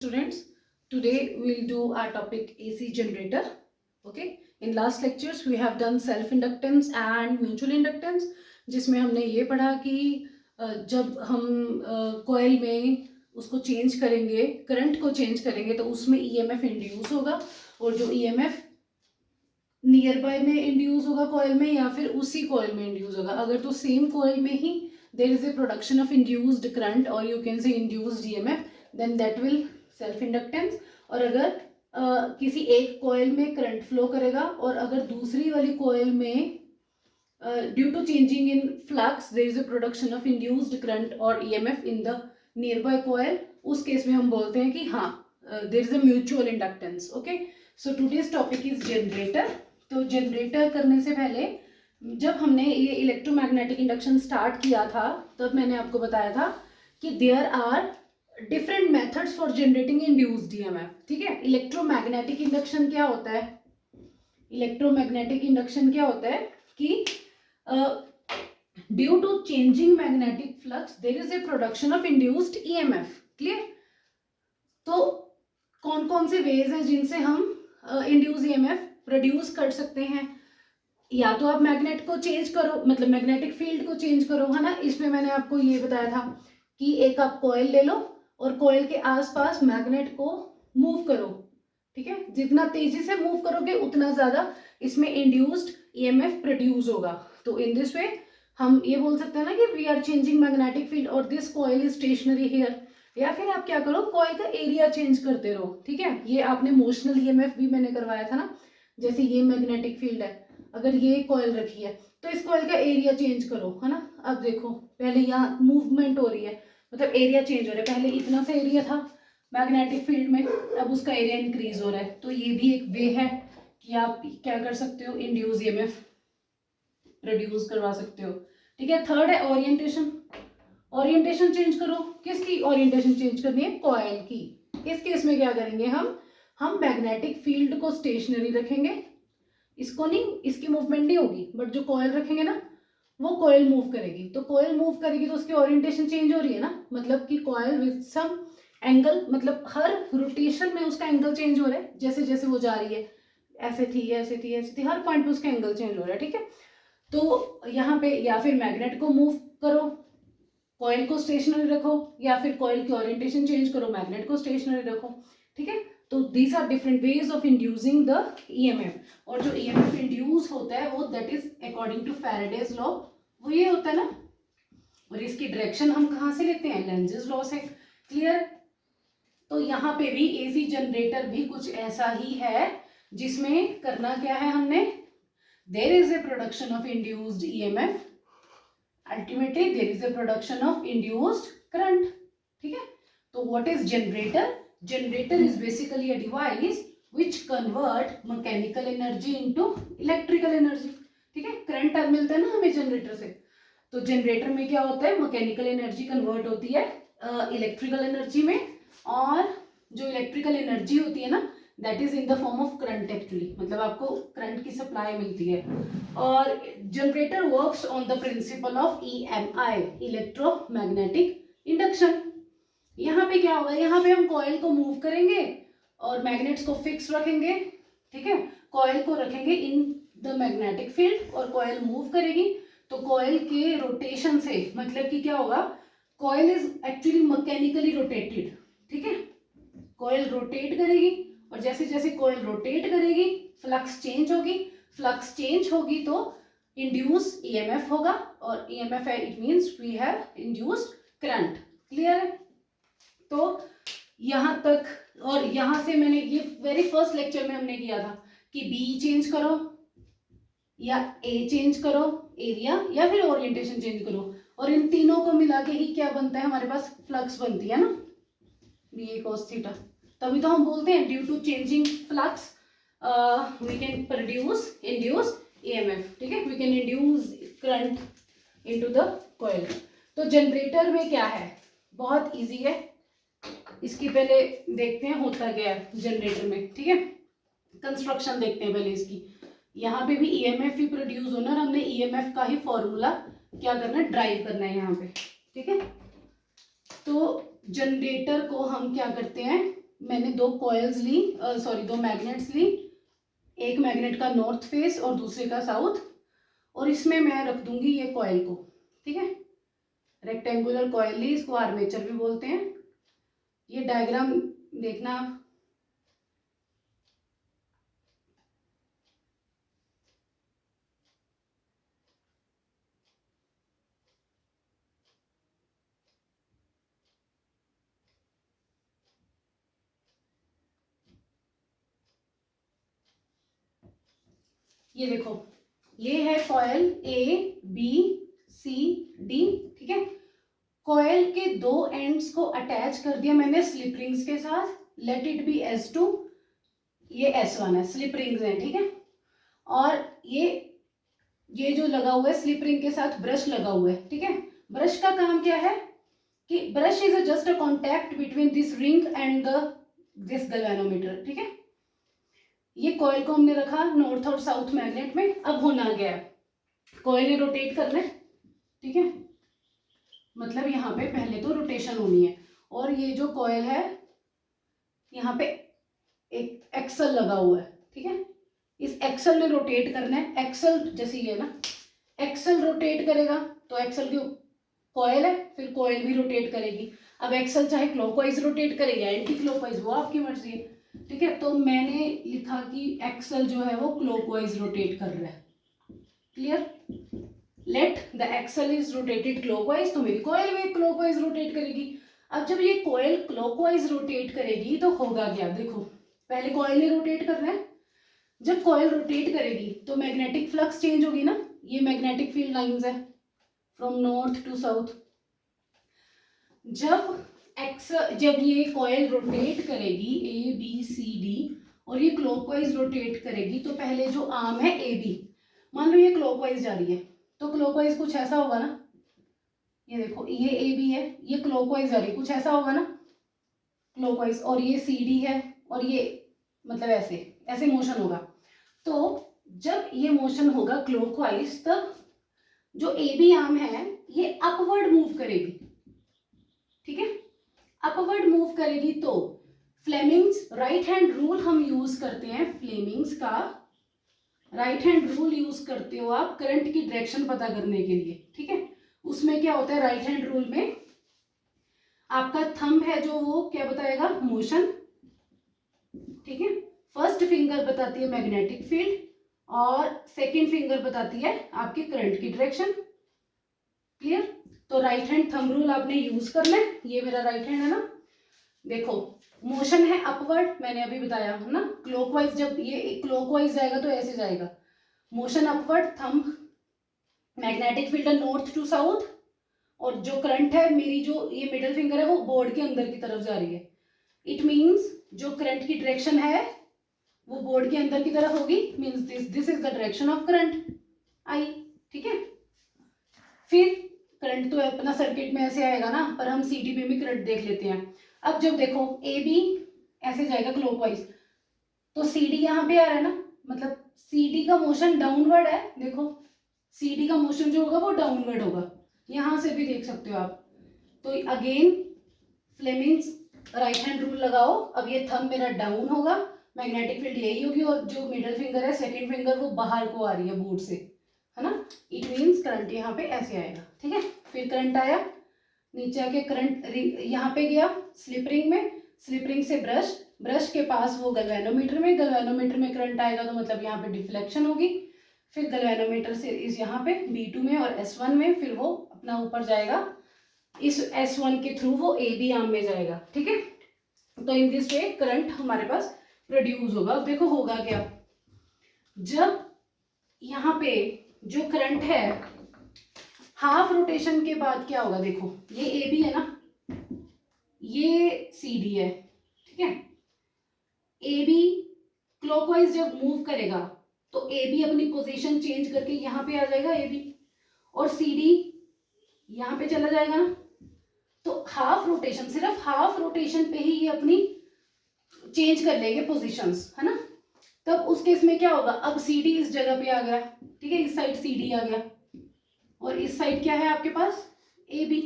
Students, today we'll do our topic AC generator. Okay, in last lectures we have done self inductance and mutual inductance, जिसमें हमने ये पढ़ा कि जब हम कॉइल में उसको चेंज करेंगे, करंट को चेंज करेंगे तो उसमें ईएमएफ इंड्यूस होगा, और जो ईएमएफ नियर बाय में इंड्यूस होगा कॉइल में या फिर उसी कॉइल में इंड्यूस होगा, अगर तो सेम कॉइल में ही there is a production of induced current और you can say induced EMF, then that will self inductance. और अगर किसी एक कॉइल में करंट फ्लो करेगा और अगर दूसरी वाली कॉइल में due to changing in flux there is a production of induced current और EMF in the nearby coil, उस केस में हम बोलते हैं कि हाँ there is a mutual inductance. Okay, so today's topic is generator. तो जनरेटर करने से पहले जब हमने ये इलेक्ट्रोमैग्नेटिक इंडक्शन स्टार्ट किया था तब मैंने आपको बताया था कि there are different methods for generating induced EMF. ठीक है, इलेक्ट्रोमैग्नेटिक इंडक्शन क्या होता है? इलेक्ट्रोमैग्नेटिक इंडक्शन क्या होता है कि due to changing magnetic flux there is a production of induced EMF. Clear? तो कौन कौन से वेज हैं जिनसे हम इंड्यूस ईएमएफ प्रोड्यूस कर सकते हैं? या तो आप मैग्नेट को चेंज करो, मतलब मैग्नेटिक फील्ड को चेंज करो, है ना। इसमें मैंने आपको ये बताया था कि एक आप कॉइल ले लो और कॉइल के आसपास मैग्नेट को मूव करो। ठीक है, जितना तेजी से मूव करोगे उतना ज्यादा इसमें इंड्यूस्ड ईएमएफ प्रोड्यूस होगा। तो इन दिस वे हम ये बोल सकते हैं ना कि we are changing magnetic field और this coil is stationary here. या फिर आप क्या करो, कॉइल का एरिया चेंज करते रहो। ठीक है, ये आपने मोशनल ईएमएफ भी मैंने करवाया था ना। जैसे ये मैग्नेटिक फील्ड है, अगर ये कॉइल रखी है तो इस कॉइल का एरिया चेंज करो, है ना। अब देखो पहले यहाँ मूवमेंट हो रही है, मतलब एरिया चेंज हो रहा है। पहले इतना सा एरिया था मैग्नेटिक फील्ड में, अब उसका एरिया इंक्रीज हो रहा है। तो ये भी एक वे है कि आप क्या कर सकते हो, इंड्यूस ईएमएफ प्रोड्यूस करवा सकते हो। ठीक है, थर्ड है ओरिएंटेशन। ओरिएंटेशन चेंज करो। किसकी ओरिएंटेशन चेंज करनी है? कॉइल की। इस केस में क्या करेंगे हम मैग्नेटिक फील्ड को स्टेशनरी रखेंगे, इसको नहीं, इसकी मूवमेंट नहीं होगी, बट जो कॉइल रखेंगे ना वो कॉइल मूव करेगी। तो कॉइल मूव करेगी तो उसकी ओरिएंटेशन चेंज हो रही है ना, मतलब कि कॉइल विद सम एंगल, मतलब हर रोटेशन में उसका एंगल चेंज हो रहा है। जैसे जैसे वो जा रही है, ऐसे थी ऐसे थी ऐसे थी, हर पॉइंट पे उसका एंगल चेंज हो रहा है। ठीक है, तो यहाँ पे या फिर मैग्नेट को मूव करो, कॉइल को स्टेशनरी रखो, या फिर कॉइल की ओरिएंटेशन चेंज करो, मैग्नेट को स्टेशनरी रखो। ठीक है, तो these are different ways of inducing the EMF. और जो ईएमएफ इंड्यूस होता है वो that is according to Faraday's law, वो ये होता है ना। और इसकी डायरेक्शन हम कहाँ से लेते हैं? लेंजेस लॉ से। क्लियर? तो यहाँ पे भी एसी जनरेटर भी कुछ ऐसा ही है, जिसमें करना क्या है हमने, there is a production of induced EMF, ultimately there is a production of induced current. ठीक है, तो what is generator? Generator is basically a device which convert mechanical energy into electrical energy. ठीक है, करंट मिलता है ना हमें generator से, तो जनरेटर में क्या होता है, मैकेनिकल एनर्जी कन्वर्ट होती है इलेक्ट्रिकल एनर्जी में, और जो इलेक्ट्रिकल एनर्जी होती है ना that is in the form of current actually, मतलब आपको करंट की सप्लाई मिलती है। और generator works on the principle of EMI, electromagnetic induction. यहाँ पे क्या होगा, यहाँ पे हम कॉइल को मूव करेंगे और मैग्नेट्स को फिक्स रखेंगे। ठीक है, कॉइल को रखेंगे इन द मैग्नेटिक फील्ड और कॉइल मूव करेगी। तो कॉइल के रोटेशन से मतलब कि क्या होगा, coil is actually mechanically rotated. ठीक है, कॉइल रोटेट करेगी और जैसे जैसे कॉइल रोटेट करेगी फ्लक्स चेंज होगी, फ्लक्स चेंज होगी तो इंड्यूस ईएमएफ होगा, और ईएमएफ है it means we have induced current. Clear है? तो यहां तक, और यहां से मैंने ये वेरी फर्स्ट लेक्चर में हमने किया था कि बी चेंज करो या ए चेंज करो एरिया, या फिर ओरिएंटेशन चेंज करो, और इन तीनों को मिला के ही क्या बनता है हमारे पास, फ्लक्स बनती है ना, बी कॉस थीटा। तभी तो हम बोलते हैं due to changing flux we can produce induce EMF. ठीक है, we can induce current into the coil. तो जनरेटर में क्या है, बहुत इजी है। इसकी पहले देखते हैं होता क्या है जनरेटर में। ठीक है, कंस्ट्रक्शन देखते हैं पहले इसकी। यहाँ पे भी ईएमएफ ही प्रोड्यूस होना, और हमने ईएमएफ का ही फॉर्मूला क्या करना है, ड्राइव करना है यहाँ पे। ठीक है, तो जनरेटर को हम क्या करते हैं, मैंने दो कॉइल्स ली, सॉरी दो मैग्नेट्स ली, एक मैग्नेट का नॉर्थ फेस और दूसरे का साउथ, और इसमें मैं रख दूंगी ये कॉइल को, ठीक है। रेक्टेंगुलर कॉइल ली, इसको आर्मेचर भी बोलते हैं। ये डायग्राम देखना आप। ये देखो, ये है coil A B C D, ठीक है। कॉइल के दो एंड्स को अटैच कर दिया मैंने स्लिप रिंग्स के साथ, लेट इट बी S2, ये S1 है, स्लिप रिंग्स हैं, ठीक है। और ये जो लगा हुआ है स्लिप रिंग के साथ ब्रश लगा हुआ है, ठीक है। ब्रश का काम क्या है कि brush is just a contact between this ring and this galvanometer, ठीक है। ये कॉइल को हमने रखा नॉर्थ और साउथ मैग्नेट में। अब होना गया, कॉइल ने रोटेट करना है, ठीक है। मतलब यहाँ पे पहले तो रोटेशन होनी है, और ये जो कॉइल है यहाँ पे एक एक्सल लगा हुआ है, ठीक है। इस एक्सल ने रोटेट करना है। एक्सल जैसे ये ना, एक्सल रोटेट करेगा तो एक्सल की कॉइल है, फिर कॉइल भी रोटेट करेगी। अब एक्सल चाहे क्लॉकवाइज रोटेट करे या एंटी क्लॉकवाइज, वो आपकी मर्जी है, ठीक है। तो मैंने लिखा कि एक्सल जो है वो क्लॉकवाइज रोटेट कर रहा है, clear. Let the axle is rotated clockwise, तो मेरी कॉइल भी क्लॉकवाइज रोटेट करेगी। अब जब ये कॉइल क्लॉकवाइज रोटेट करेगी तो होगा क्या, देखो पहले कॉइल ने रोटेट करना है। जब कॉइल रोटेट करेगी तो मैग्नेटिक फ्लक्स चेंज होगी ना, ये मैग्नेटिक फील्ड लाइंस है फ्रॉम नॉर्थ टू साउथ। जब ये कॉइल रोटेट करेगी A B C D और ये क्लॉकवाइज रोटेट करेगी, तो पहले जो आर्म है AB, मान लो ये क्लॉकवाइज जा रही है, तो क्लॉकवाइज कुछ ऐसा होगा ना, ये देखो ये AB है, ये क्लॉकवाइज जा रही है, कुछ ऐसा होगा ना क्लॉकवाइज, और ये CD है, और ये मतलब ऐसे ऐसे मोशन होगा। तो जब ये मोशन होगा क्लॉकवाइज, तब जो AB आर्म है ये अपवर्ड मूव करेगी, ठीक है। अपवर्ड मूव करेगी तो फ्लेमिंग्स राइट हैंड रूल हम यूज करते हैं, फ्लेमिंग्स का राइट हैंड रूल यूज करते हो आप करंट की डायरेक्शन पता करने के लिए, ठीक है। उसमें क्या होता है, राइट हैंड रूल में आपका थंब है जो वो क्या बताएगा, मोशन, ठीक है। फर्स्ट फिंगर बताती है मैग्नेटिक फील्ड और सेकंड फिंगर बताती है आपके करंट की डायरेक्शन, क्लियर। तो राइट हैंड थंब रूल आपने यूज करना है। ये मेरा राइट हैंड है ना, देखो मोशन है अपवर्ड, मैंने अभी बताया है ना, क्लॉकवाइज जब ये क्लॉकवाइज जाएगा तो ऐसे जाएगा, motion upward, thumb magnetic field north to south, और जो करंट है मेरी जो ये मिडिल फिंगर है वो बोर्ड के अंदर की तरफ जा रही है। इट मीन्स जो करंट की डायरेक्शन है वो बोर्ड के अंदर की तरफ होगी, means this is the direction of current I, ठीक है। फिर करंट तो अपना सर्किट में ऐसे आएगा ना, पर हम CD में भी करंट देख लेते हैं। अब जब देखो AB ऐसे जाएगा क्लॉकवाइज, तो CD यहाँ पे आ रहा है ना, मतलब CD का मोशन डाउनवर्ड है, देखो CD का मोशन जो होगा वो डाउनवर्ड होगा, यहां से भी देख सकते हो आप। तो again Fleming's right hand rule लगाओ। अब ये थंब मेरा डाउन होगा, मैग्नेटिक फील्ड यही होगी, और जो मिडिल फिंगर है सेकंड फिंगर वो बाहर को आ रही है बोर्ड से, है ना। इट मीन्स करंट यहाँ पे ऐसे आएगा, ठीक है। फिर करंट आया, नीचे आके करंट यहाँ पे गया स्लिप रिंग में, स्लिप रिंग से ब्रश के पास वो गैल्वेनोमीटर में करंट आएगा, तो मतलब यहाँ पे डिफ्लेक्शन होगी। फिर गैल्वेनोमीटर से इस यहाँ पे B2 में और S1 में, फिर वो अपना ऊपर जाएगा, इस S1 के थ्रू वो AB आर्म में जाएगा, ठीक है। तो इन दिस वे करंट हमारे पास प्रोड्यूस होगा। अब देखो होगा क्या, जब यहाँ पे जो करंट है हाफ रोटेशन के बाद क्या होगा, देखो ये AB है ना, ये CD है, ठीक है। AB क्लॉकवाइज जब मूव करेगा तो AB अपनी पोजीशन चेंज करके यहाँ पे आ जाएगा AB, और CD यहाँ पे चला जाएगा ना। तो हाफ रोटेशन, सिर्फ हाफ रोटेशन पे ही ये अपनी चेंज कर लेंगे पोजीशंस, है ना। तब उस केस में क्या होगा, अब CD इस जगह पे आ गया, ठीक है, इस साइड CD आ गया, और इस साइड क्या है आपके पास AB।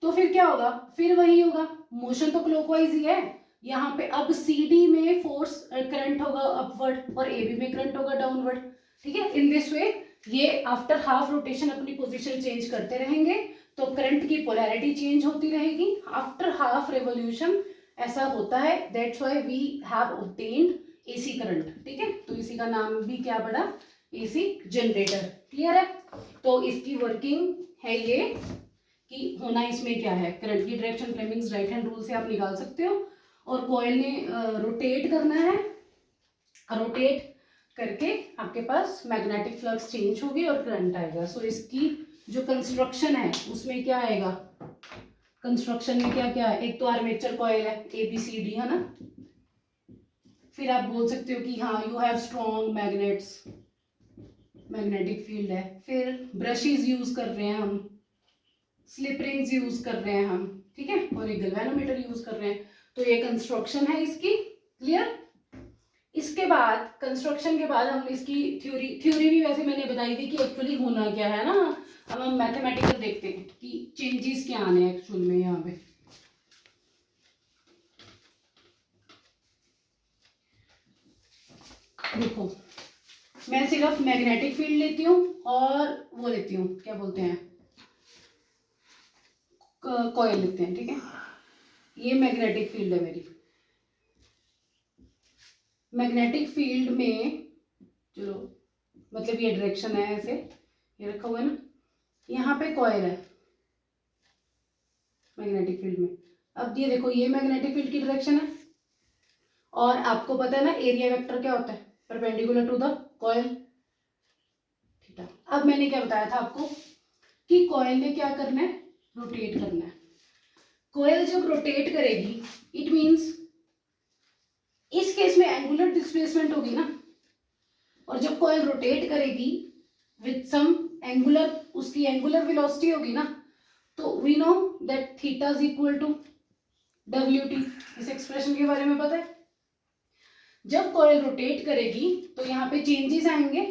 तो फिर क्या होगा, फिर वही होगा, मोशन तो क्लॉकवाइज ही है। यहाँ पे अब CD में फोर्स करंट होगा अपवर्ड और AB में करंट होगा डाउनवर्ड, ठीक है। इन दिस वे ये आफ्टर हाफ रोटेशन अपनी पोजीशन चेंज करते रहेंगे, तो करंट की पोलैरिटी चेंज होती रहेगी आफ्टर हाफ रेवोल्यूशन, ऐसा होता है। That's why we have obtained AC current, ठीक है। तो इसी का नाम भी क्या पड़ा, AC जनरेटर। क्लियर है। तो इसकी वर्किंग है ये कि होना इसमें क्या है, करंट की direction Fleming's right hand rule से आप निकाल सकते हो, और कॉइल ने रोटेट करना है, रोटेट करके आपके पास मैग्नेटिक फ्लक्स चेंज होगी और करंट आएगा। सो इसकी जो कंस्ट्रक्शन है उसमें क्या आएगा, कंस्ट्रक्शन में क्या क्या है, एक तो आर्मेचर कॉइल है ABCD, है ना। फिर आप बोल सकते हो कि हाँ you have strong magnets, magnetic field है। फिर ब्रशेस यूज कर रहे हैं हम, स्लिप रिंग्स यूज कर रहे हैं हम, ठीक है, और एक गैल्वेनोमीटर यूज कर रहे हैं। तो ये कंस्ट्रक्शन है इसकी। क्लियर। इसके बाद कंस्ट्रक्शन के बाद हम इसकी थ्योरी भी वैसे मैंने बताई थी कि एक्चुअली होना क्या है ना। अब हम मैथमेटिकल देखते हैं कि चेंजेस क्या आने हैं एक्चुअल में यहाँ पे। देखो मैं सिर्फ मैग्नेटिक फील्ड लेती हूँ और वो लेती हूँ, क्या बोलते हैं, कॉइल लेते हैं, ठीक है। ये मैग्नेटिक फील्ड है मेरी। मैग्नेटिक फील्ड में चलो मतलब ये डायरेक्शन है, ऐसे ये रखा हुआ है ना, यहाँ पे कॉइल है मैग्नेटिक फील्ड में। अब ये देखो ये मैग्नेटिक फील्ड की डायरेक्शन है, और आपको पता है ना एरिया वेक्टर क्या होता है, परपेंडिकुलर टू द कॉइल, ठीक है। अब मैंने क्या बताया था आपको कि कॉइल ने क्या करना है, रोटेट करना है। कॉइल जब रोटेट करेगी इट मींस इस केस में एंगुलर डिस्प्लेसमेंट होगी ना, और जब कॉइल रोटेट करेगी विद सम एंगुलर, उसकी एंगुलर वेलोसिटी होगी ना, तो we know that theta is equal to WT। इस एक्सप्रेशन के बारे में पता है। जब कॉइल रोटेट करेगी तो यहाँ पे चेंजेस आएंगे,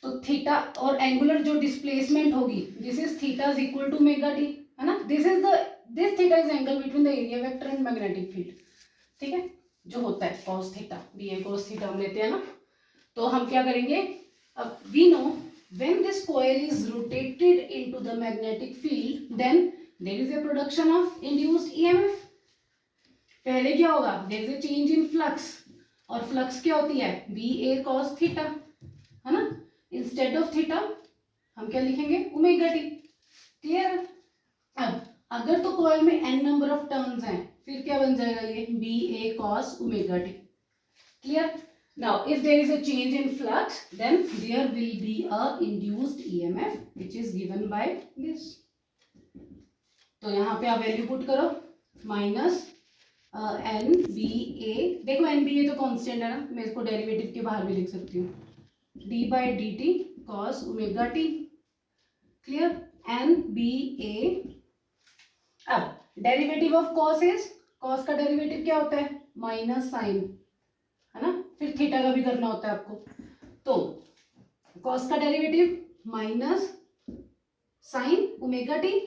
तो थीटा और एंगुलर जो डिस्प्लेसमेंट होगी, this is theta is equal to omega t, है ना। This theta is angle between the area vector and magnetic field, ठीक है, जो होता है cos theta, BA cos theta हम लेते हैं ना। तो हम क्या करेंगे, अब we know when this coil is rotated into the magnetic field then there is a production of induced EMF। पहले क्या होगा, there is a change in flux, और फ्लक्स क्या होती है BA cos थीटा, है ना। इंस्टेड ऑफ थीटा हम क्या लिखेंगे ओमेगा टी। क्लियर। अब अगर तो कॉइल में n नंबर ऑफ टर्न्स हैं फिर क्या बन जाएगा ये BA cos omega T. Clear. Now if there is a change in flux then there will be a induced EMF which is given by this। तो यहाँ पे आप वैल्यू पुट करो माइनस NBA, देखो NBA तो कांस्टेंट है ना, मैं इसको डेरिवेटिव के बाहर भी लिख सकती हूँ, d/dt cos omega T. Clear. NBA। अब derivative of cos is, cos का डेरिवेटिव क्या होता है माइनस साइन, है ना। फिर थीटा का भी करना होता है आपको, तो cos का derivative minus sine omega t,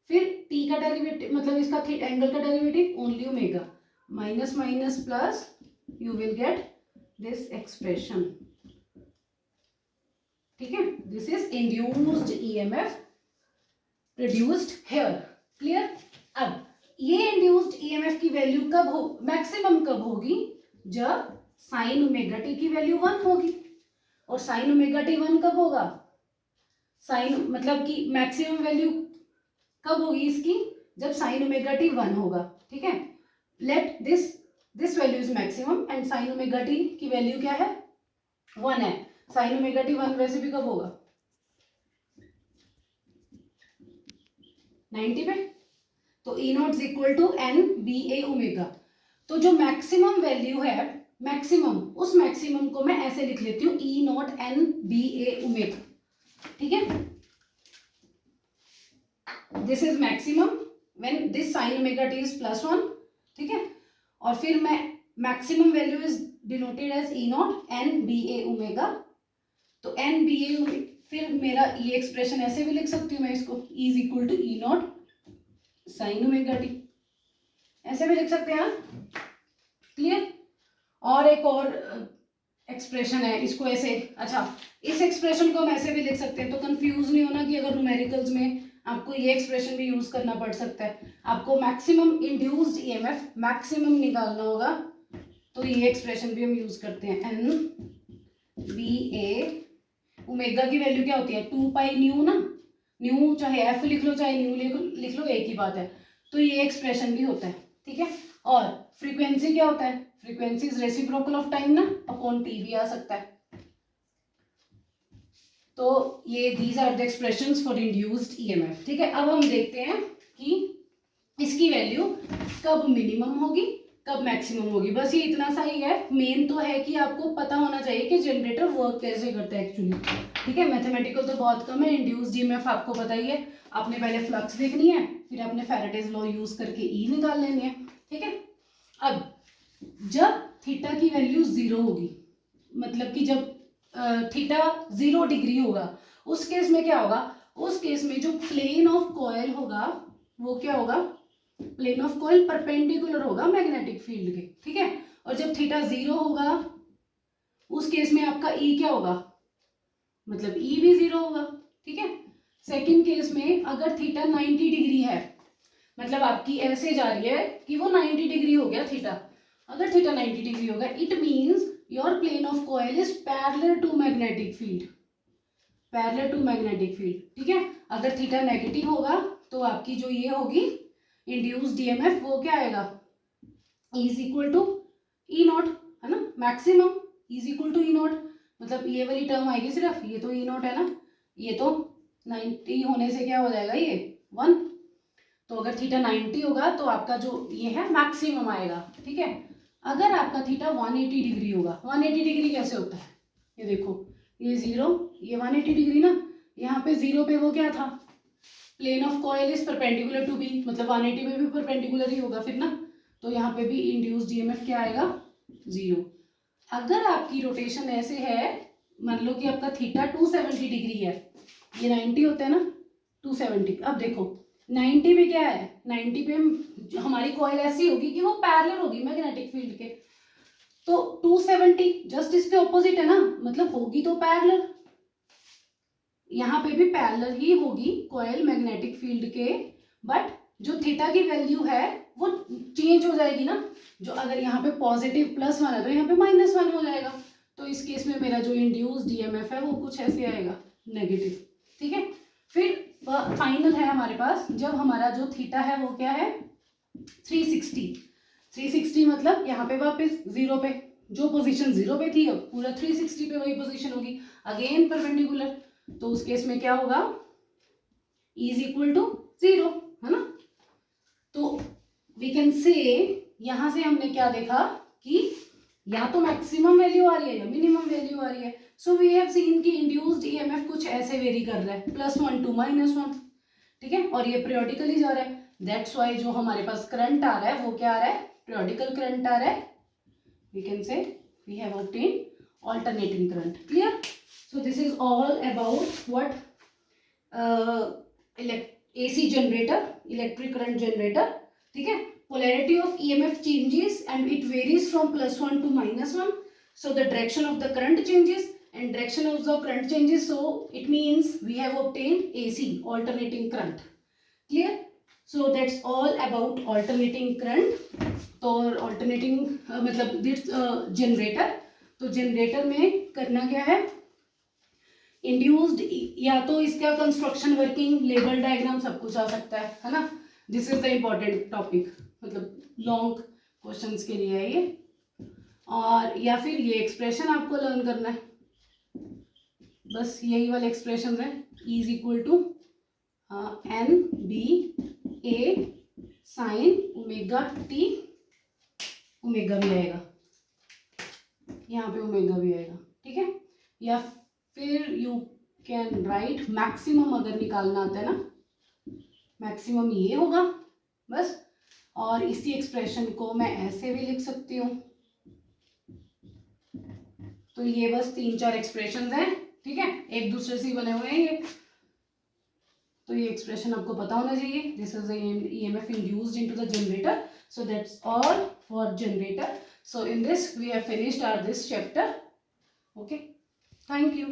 फिर t का डेरिवेटिव मतलब इसका थीटा एंगल का derivative only omega, minus minus plus, you will get this expression, ठीक है। This is induced EMF produced here. Clear. अब ये इंड्यूस्ड EMF की वैल्यू कब हो, मैक्सिमम कब होगी, जब साइन ओमेगा टी की वैल्यू 1 होगी। और साइन ओमेगा टी 1 कब होगा, साइन मतलब कि मैक्सिमम वैल्यू कब होगी इसकी, जब साइन ओमेगा टी 1 होगा, ठीक है। Let this value is maximum and sign omega T की वैल्यू क्या है 1 है। साइन ओमेगा टी 1 वैसे भी कब होगा 90 पे, तो E naught is equal to NBA omega. तो जो मैक्सिमम वैल्यू है, मैक्सिमम, उस मैक्सिमम को मैं ऐसे लिख लेती हूँ E नॉट NBA ओमेगा, ठीक है। This is maximum when this sine omega t is +1, ठीक है। और फिर मैं maximum value is denoted as E naught NBA omega. तो NBA फिर मेरा ये एक्सप्रेशन ऐसे भी लिख सकती हूँ मैं इसको, E is equal to E naught sine omega t, ऐसे भी लिख सकते हैं आप। क्लियर। और एक और एक्सप्रेशन है, इसको ऐसे, अच्छा इस एक्सप्रेशन को हम ऐसे भी लिख सकते हैं, तो कंफ्यूज नहीं होना कि अगर न्यूमेरिकल्स में आपको ये एक्सप्रेशन भी यूज करना पड़ सकता है। आपको मैक्सिमम इंड्यूस्ड ईएमएफ मैक्सिमम निकालना होगा, तो ये एक्सप्रेशन भी हम यूज करते हैं। एन बी ए, ओमेगा की वैल्यू क्या होती है 2 पाई न्यू ना, न्यू चाहे एफ लिख लो चाहे न्यू लिख लो एक ही बात है, तो ये एक्सप्रेशन भी होता है। ठीक है। और फ्रीक्वेंसी क्या होता है, frequency is reciprocal of time ना, अपॉन टी भी आ सकता है। तो ये these are the expressions for induced EMF. ठीक है। अब हम देखते हैं कि इसकी वैल्यू कब मिनिमम होगी कब मैक्सिमम होगी। बस ये इतना सा ही है, मेन तो है कि आपको पता होना चाहिए कि जनरेटर वर्क कैसे करता है एक्चुअली। ठीक है। मैथमेटिकल तो बहुत कम है, इंड्यूस्ड ईएमएफ आपको पता ही है। आपने पहले फ्लक्स देखनी है, फिर आपने फैराडेज लॉ यूज करके ई निकाल लेनी है। ठीक है। अब जब थीटा की वैल्यू 0 होगी, मतलब कि जब थीटा 0 डिग्री होगा, उस केस में क्या होगा, उस केस में जो प्लेन ऑफ कॉइल होगा वो क्या होगा, प्लेन ऑफ कॉइल परपेंडिकुलर होगा मैग्नेटिक फील्ड के। ठीक है। और जब थीटा 0 होगा उस केस में आपका ई क्या होगा, मतलब ई भी 0 होगा। ठीक है। सेकंड केस में अगर थीटा 90 डिग्री है, मतलब आपकी ऐसे जा रही है कि वो 90 डिग्री हो गया थीटा, अगर थीटा 90 डिग्री होगा it means your plane of coil is parallel to magnetic field, parallel to magnetic field. ठीक है। अगर थीटा नेगेटिव होगा तो आपकी जो ये होगी इंड्यूस्ड ईएमएफ वो क्या आएगा, is equal to E naught, है ना, maximum is equal to E naught, मतलब ये वाली टर्म आएगी सिर्फ, ये तो ई नॉट है ना, ये तो 90 होने से क्या हो जाएगा ये 1, तो अगर थीटा 90 होगा तो आपका जो ये है मैक्सिमम आएगा। ठीक है। अगर आपका थीटा 180 डिग्री होगा, 180 डिग्री कैसे होता है, ये देखो ये 0 ये 180 डिग्री ना, यहाँ पे 0 पे वो क्या था, plane of coil is perpendicular to B, मतलब 180 में भी परपेंडिकुलर ही होगा फिर ना, तो यहाँ पे भी इंड्यूस्ड ईएमएफ क्या आएगा 0। अगर आपकी रोटेशन ऐसे है, मान लो कि आपका थीटा 270 डिग्री है, ये 90 होता है ना 270, अब देखो 90 पे क्या है, 90 पे हमारी कॉइल ऐसी होगी कि वो पैरेलल होगी मैग्नेटिक फील्ड के, तो 270 जस्ट इसके ऑपोजिट है ना, मतलब होगी तो पैरेलल, यहाँ पे भी पैरेलल ही होगी कॉइल मैग्नेटिक फील्ड के, बट जो थीटा की वैल्यू है वो चेंज हो जाएगी ना, जो अगर यहाँ पे पॉजिटिव +1 है तो यहाँ पे -1 हो जाएगा, तो इस केस में मेरा जो इंड्यूस्ड ईएमएफ है वो कुछ ऐसे आएगा नेगेटिव। ठीक है। फिर फाइनल है हमारे पास, जब हमारा जो थीटा है वो क्या है 360 मतलब यहाँ पे वापस 0 पे, जो पोजीशन 0 पे थी अब पूरा 360 पे वही पोजीशन होगी, अगेन परपेंडिकुलर, तो उस केस में क्या होगा इज इक्वल टू 0, है ना। तो वी कैन से, यहां से हमने क्या देखा कि या तो मैक्सिमम वैल्यू आ रही है या मिनिमम वैल्यू आ रही है। सो वी हैव सीन कि इंड्यूस्ड ईएमएफ कुछ ऐसे वेरी कर रहा है +1 to -1। ठीक है। और ये पीरियोडिकली जा रहा है, दैट्स वाई जो हमारे पास करंट आ रहा है वो क्या आ रहा है, पीरियोडिकल करंट आ रहा है। We can say we have obtain alternating current. Clear. So this is all about what AC generator, electric current generator. ठीक है। Polarity of EMF changes and it varies from +1 to -1. So the direction of the current changes and direction of the current changes. So it means we have obtained AC, alternating current. Clear? So that's all about alternating current. तो alternating मतलब this generator. तो generator में करना क्या है, induced या तो इसका कंस्ट्रक्शन वर्किंग लेवल डायग्राम सब कुछ आ सकता है ना, this is the important topic, मतलब लॉन्ग क्वेश्चंस के लिए है ये, और या फिर ये एक्सप्रेशन आपको लर्न करना है, बस यही वाले एक्सप्रेशन है, is equal to N B A sine omega t, omega भी आएगा यहाँ पे, ओमेगा भी आएगा। ठीक है। या फिर यू कैन राइट मैक्सिमम, अगर निकालना आता है ना, मैक्सिमम ये होगा बस, और इसी एक्सप्रेशन को मैं ऐसे भी लिख सकती हूँ। तो ये बस 3-4 एक्सप्रेशंस हैं। ठीक है। एक दूसरे से बने हुए हैं ये, तो ये एक्सप्रेशन आपको पता होना चाहिए. This is EMF induced into the generator. So that's all for generator. So in this we have finished our this chapter. Okay, thank you.